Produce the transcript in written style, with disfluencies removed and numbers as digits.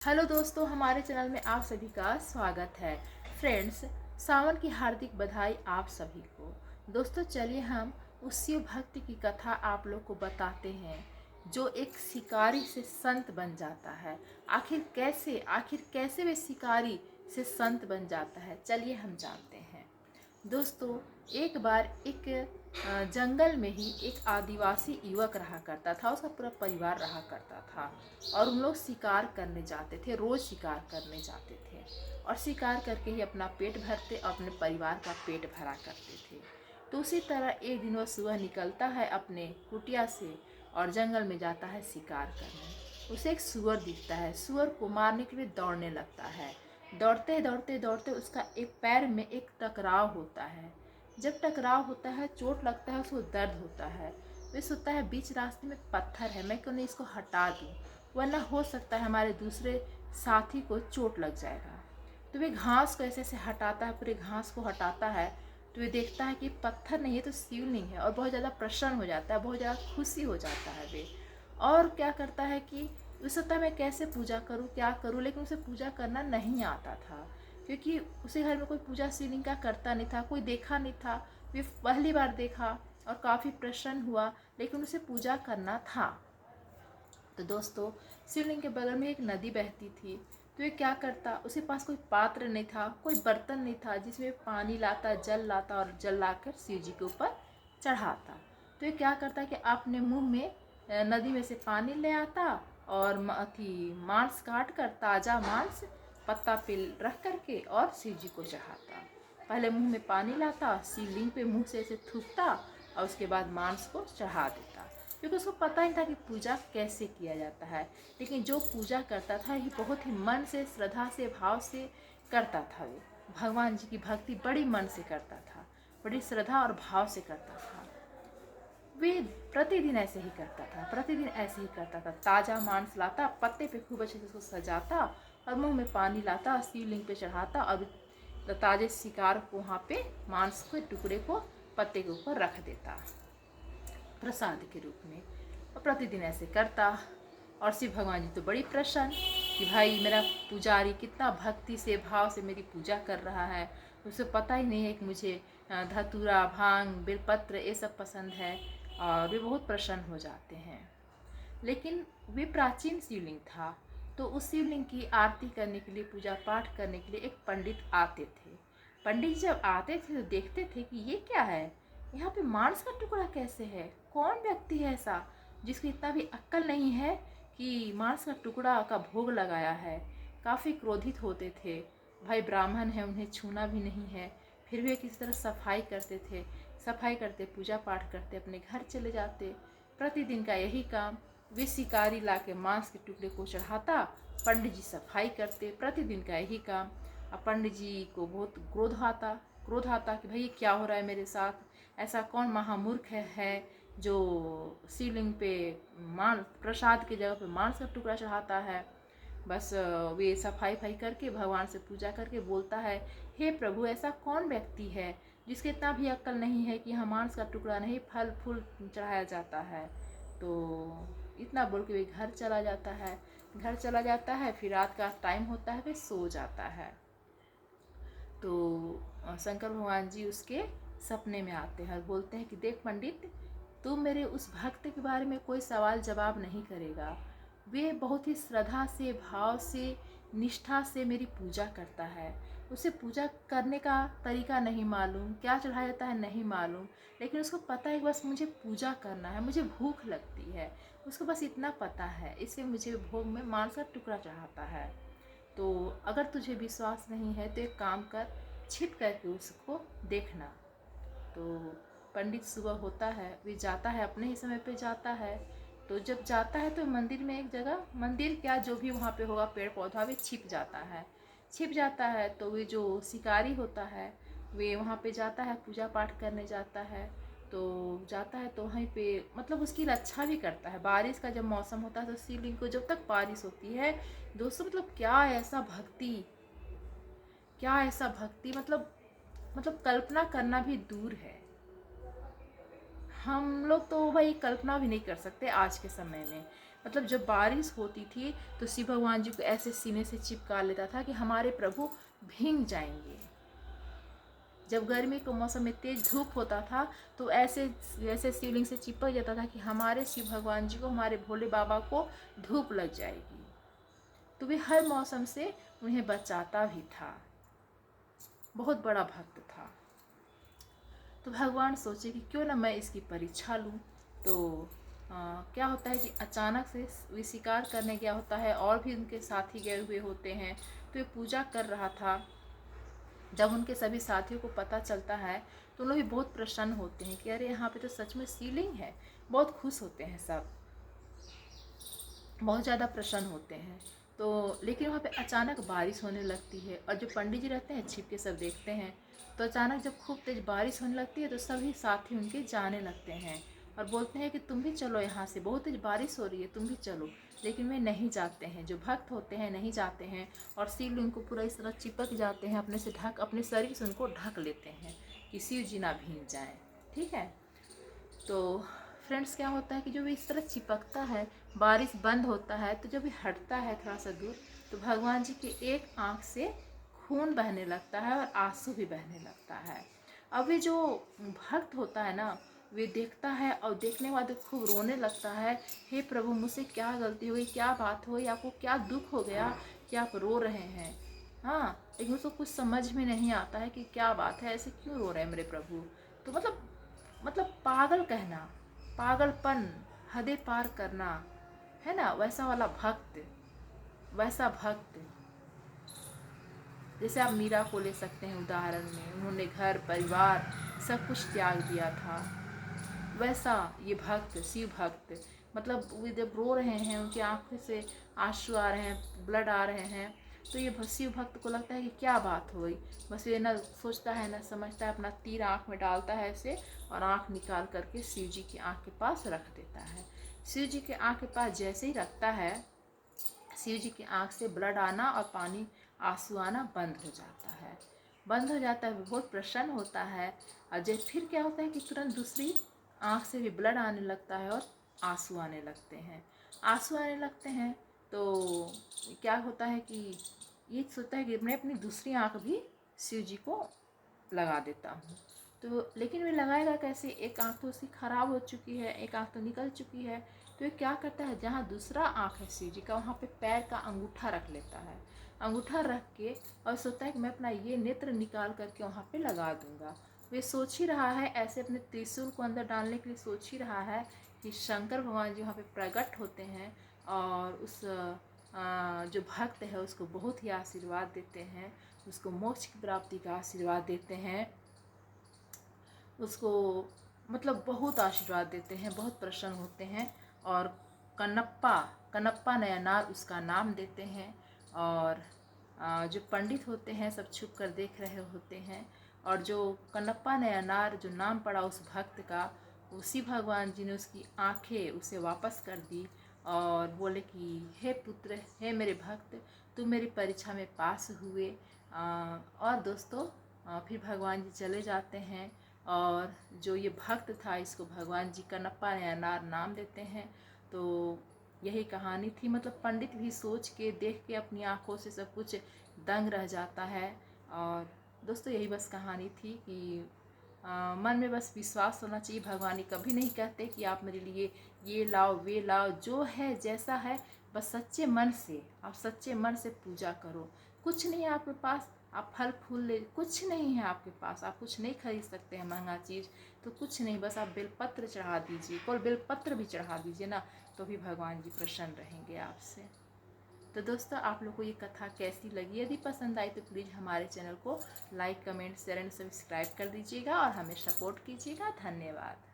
Hello दोस्तों, हमारे channel में आप सभी का स्वागत है। फ्रेंड्स, सावन की हार्दिक बधाई आप सभी को। दोस्तों, चलिए हम उस शिव भक्त की कथा आप लोग को बताते हैं जो एक शिकारी से संत बन जाता है। आखिर कैसे वे शिकारी से संत बन जाता है, चलिए हम जानते हैं। दोस्तों, एक बार एक जंगल में ही एक आदिवासी युवक रहा करता था। उसका पूरा परिवार रहा करता था और उन लोग शिकार करने जाते थे, रोज शिकार करने जाते थे और शिकार करके ही अपना पेट भरते और अपने परिवार का पेट भरा करते थे। तो उसी तरह एक दिन वह सुबह निकलता है अपने कुटिया से और जंगल में जाता है शिकार करने। उसे एक सुअर दिखता है। सुअर को मारने के लिए दौड़ने लगता है। दौड़ते दौड़ते दौड़ते उसका एक पैर में एक टकराव होता है। जब टकराव होता है, चोट लगता है, उसको दर्द होता है। वे सोचता है बीच रास्ते में पत्थर है, मैं क्यों नहीं इसको हटा दूँ, वरना हो सकता है हमारे दूसरे साथी को चोट लग जाएगा। तो वे घास को ऐसे ऐसे हटाता है, पूरे घास को हटाता है। तो वे देखता है कि पत्थर नहीं है तो शिवलिंग है और बहुत ज़्यादा प्रसन्न हो जाता है, बहुत ज़्यादा खुशी हो जाता है वे। और क्या करता है कि उस सकता है मैं कैसे पूजा करूँ, क्या करूँ, लेकिन उसे पूजा करना नहीं आता था क्योंकि उसे घर में कोई पूजा शिवलिंग का करता नहीं था, कोई देखा नहीं था। वे पहली बार देखा और काफ़ी प्रसन्न हुआ, लेकिन उसे पूजा करना था। तो दोस्तों, शिवलिंग के बगल में एक नदी बहती थी। तो ये क्या करता, उसके पास कोई पात्र नहीं था, कोई बर्तन नहीं था जिसमें पानी लाता, जल लाता और जल लाकर शिव जी के ऊपर चढ़ाता। तो ये क्या करता कि अपने मुंह में नदी में से पानी ले आता और मांस काट कर, ताज़ा मांस पत्ता पे रख करके और शिव जी को चढ़ाता। पहले मुंह में पानी लाता, शिवलिंग पे मुंह से ऐसे थूकता और उसके बाद मांस को चढ़ा देता, क्योंकि उसको पता ही था कि पूजा कैसे किया जाता है। लेकिन जो पूजा करता था ये बहुत ही मन से, श्रद्धा से, भाव से करता था। वो भगवान जी की भक्ति बड़ी मन से करता था, बड़ी श्रद्धा और भाव से करता था। वे प्रतिदिन ऐसे ही करता था, प्रतिदिन ऐसे ही करता था। ताज़ा मांस लाता, पत्ते पे खूब अच्छे से उसको सजाता और मुंह में पानी लाता, शिवलिंग पे चढ़ाता और ताज़े शिकार को वहाँ पे मांस के टुकड़े को पत्ते के ऊपर रख देता प्रसाद के रूप में। और प्रतिदिन ऐसे करता और शिव भगवान जी तो बड़ी प्रसन्न कि भाई मेरा पुजारी कितना भक्ति से, भाव से मेरी पूजा कर रहा है। उसे पता ही नहीं है कि मुझे धतूरा, भांग, बेलपत्र ये सब पसंद है और वे बहुत प्रसन्न हो जाते हैं। लेकिन वे प्राचीन शिवलिंग था, तो उस शिवलिंग की आरती करने के लिए, पूजा पाठ करने के लिए एक पंडित आते थे। पंडित जी जब आते थे तो देखते थे कि ये क्या है, यहाँ पे मांस का टुकड़ा कैसे है, कौन व्यक्ति है ऐसा जिसको इतना भी अक्ल नहीं है कि मांस का टुकड़ा का भोग लगाया है। काफ़ी क्रोधित होते थे, भाई ब्राह्मण है, उन्हें छूना भी नहीं है। फिर भी किसी तरह सफाई करते थे, सफाई करते, पूजा पाठ करते, अपने घर चले जाते। प्रतिदिन का यही काम। वे शिकारी ला के मांस के टुकड़े को चढ़ाता, पंडित जी सफाई करते, प्रतिदिन का यही काम। अब पंडित जी को बहुत क्रोध आता कि भाई ये क्या हो रहा है मेरे साथ, ऐसा कौन महामूर्ख है जो शिवलिंग पे प्रसाद की जगह पे मांस का टुकड़ा चढ़ाता है। बस वे सफाई करके, भगवान से पूजा करके बोलता है, हे प्रभु, ऐसा कौन व्यक्ति है जिसके इतना भी अक्ल नहीं है कि यहाँ मांस का टुकड़ा नहीं, फल फूल चढ़ाया जाता है। तो इतना बोल के वे घर चला जाता है। घर चला जाता है, फिर रात का टाइम होता है, वे सो जाता है। तो शंकर भगवान जी उसके सपने में आते हैं और बोलते हैं कि देख पंडित, तू मेरे उस भक्त के बारे में कोई सवाल जवाब नहीं करेगा। वे बहुत ही श्रद्धा से, भाव से, निष्ठा से मेरी पूजा करता है। उसे पूजा करने का तरीका नहीं मालूम, क्या चढ़ाया जाता है नहीं मालूम, लेकिन उसको पता है कि बस मुझे पूजा करना है, मुझे भूख लगती है, उसको बस इतना पता है, इसलिए मुझे भोग में मांस का टुकड़ा चढ़ाता है। तो अगर तुझे विश्वास नहीं है तो एक काम कर, छिप करके उसको देखना। तो पंडित सुबह होता है, वे जाता है, अपने ही समय पे जाता है। तो जब जाता है तो मंदिर में एक जगह, मंदिर क्या जो भी वहाँ पे होगा पेड़ पौधा, वे छिप जाता है। छिप जाता है तो वे जो शिकारी होता है वे वहाँ पे जाता है, पूजा पाठ करने जाता है। तो जाता है तो वहीं पे मतलब उसकी रक्षा भी करता है। बारिश का जब मौसम होता है तो शिवलिंग को जब तक बारिश होती है, दोस्तों मतलब क्या ऐसा भक्ति, क्या ऐसा भक्ति, मतलब कल्पना करना भी दूर है। हम लोग तो भाई कल्पना भी नहीं कर सकते आज के समय में। मतलब जब बारिश होती थी तो शिव भगवान जी को ऐसे सीने से चिपका लेता था कि हमारे प्रभु भीग जाएंगे। जब गर्मी के मौसम में तेज धूप होता था तो ऐसे ऐसे शिवलिंग से चिपक जाता था कि हमारे शिव भगवान जी को, हमारे भोले बाबा को धूप लग जाएगी। तो वे हर मौसम से उन्हें बचाता भी था। बहुत बड़ा भक्त था। तो भगवान सोचे कि क्यों ना मैं इसकी परीक्षा लूँ। तो क्या होता है कि अचानक से वे शिकार करने गया होता है और भी उनके साथी गए हुए होते हैं। तो ये पूजा कर रहा था। जब उनके सभी साथियों को पता चलता है तो उन लोग भी बहुत प्रसन्न होते हैं कि अरे यहाँ पे तो सच में शिवलिंग है। बहुत खुश होते हैं सब, बहुत ज़्यादा प्रसन्न होते हैं। तो लेकिन वहाँ पे अचानक बारिश होने लगती है और जो पंडित जी रहते हैं छिप के सब देखते हैं। तो अचानक जब खूब तेज बारिश होने लगती है तो सभी साथी उनके जाने लगते हैं और बोलते हैं कि तुम भी चलो यहाँ से, बहुत तेज बारिश हो रही है, तुम भी चलो। लेकिन वे नहीं जाते हैं, जो भक्त होते हैं नहीं जाते हैं और शिवलिंग को पूरा इस तरह चिपक जाते हैं, अपने से ढक, अपने शरीर से उनको ढक लेते हैं कि शिव जी ना भीग जाएँ। ठीक है। तो फ्रेंड्स क्या होता है कि जब इस तरह चिपकता है, बारिश बंद होता है, तो जब ये हटता है थोड़ा सा दूर तो भगवान जी के एक आँख से खून बहने लगता है और आंसू भी बहने लगता है। अब ये जो भक्त होता है ना, वे देखता है और देखने के बाद खूब रोने लगता है, हे प्रभु मुझसे क्या गलती हुई, क्या बात हुई, आपको क्या दुख हो गया कि आप रो रहे हैं। हाँ, लेकिन उसको कुछ समझ में नहीं आता है कि क्या बात है, ऐसे क्यों रो रहे हैं मेरे प्रभु। तो मतलब पागल कहना, पागलपन, हदें पार करना, है ना, वैसा वाला भक्त, वैसा भक्त। जैसे आप मीरा को ले सकते हैं उदाहरण में, उन्होंने घर परिवार सब कुछ त्याग दिया था। वैसा ये भक्त, शिव भक्त, मतलब वो जब रो रहे हैं, उनकी आंखों से आंसू आ रहे हैं, ब्लड आ रहे हैं, तो ये शिव भक्त को लगता है कि क्या बात हो गई। बस ये ना सोचता है ना समझता है, अपना तीर आँख में डालता है ऐसे और आँख निकाल करके शिव जी की आँख के पास रख देता है। शिव जी के आँख के पास जैसे ही रखता है, शिव जी की आँख से ब्लड आना और पानी, आंसू आना बंद हो जाता है। बंद हो जाता है, वो बहुत प्रसन्न होता है। और जब फिर क्या होता है कि तुरंत दूसरी आँख से भी ब्लड आने लगता है और आंसू आने लगते हैं। आंसू आने लगते हैं तो क्या होता है कि ये सोचता है कि मैं अपनी दूसरी आँख भी शिव जी को लगा देता हूँ। तो लेकिन वे लगाएगा कैसे, एक आँख तो उसकी ख़राब हो चुकी है, एक आँख तो निकल चुकी है। तो ये क्या करता है, जहाँ दूसरा आँख है शिव जी का, वहाँ पे पैर का अंगूठा रख लेता है। अंगूठा रख के और सोचता है कि मैं अपना ये नेत्र निकाल करके वहाँ पे लगा दूंगा। वे सोच ही रहा है, ऐसे अपने त्रिशूल को अंदर डालने के लिए सोच ही रहा है कि शंकर भगवान जी वहाँ पे प्रकट होते हैं और उस जो भक्त है उसको बहुत ही आशीर्वाद देते हैं, उसको मोक्ष की प्राप्ति का आशीर्वाद देते हैं, उसको मतलब बहुत आशीर्वाद देते हैं, बहुत प्रसन्न होते हैं। और कन्नप्पा, कन्नप्पा नयनार उसका नाम देते हैं। और जो पंडित होते हैं सब छुप कर देख रहे होते हैं। और जो कन्नप्पा नयनार जो नाम पड़ा उस भक्त का, उसी भगवान जी ने उसकी आंखें उसे वापस कर दी और बोले कि हे पुत्र, हे मेरे भक्त, तुम मेरी परीक्षा में पास हुए। और दोस्तों फिर भगवान जी चले जाते हैं और जो ये भक्त था इसको भगवान जी कन्नप्पा नयनार नाम देते हैं। तो यही कहानी थी। मतलब पंडित भी सोच के देख के अपनी आँखों से सब कुछ दंग रह जाता है। और दोस्तों यही बस कहानी थी कि मन में बस विश्वास होना चाहिए। भगवान ये कभी नहीं कहते कि आप मेरे लिए ये लाओ वे लाओ, जो है जैसा है बस सच्चे मन से, आप सच्चे मन से पूजा करो। कुछ नहीं है आपके पास, आप फल फूल ले, कुछ नहीं है आपके पास, आप कुछ नहीं खरीद सकते हैं महंगा चीज़, तो कुछ नहीं, बस आप बेलपत्र चढ़ा दीजिए, कोई बेलपत्र भी चढ़ा दीजिए ना, तो भी भगवान जी प्रसन्न रहेंगे आपसे। तो दोस्तों आप लोग को ये कथा कैसी लगी, यदि पसंद आई तो प्लीज़ हमारे चैनल को like, comment, share and subscribe कर दीजिएगा और हमें सपोर्ट कीजिएगा। धन्यवाद।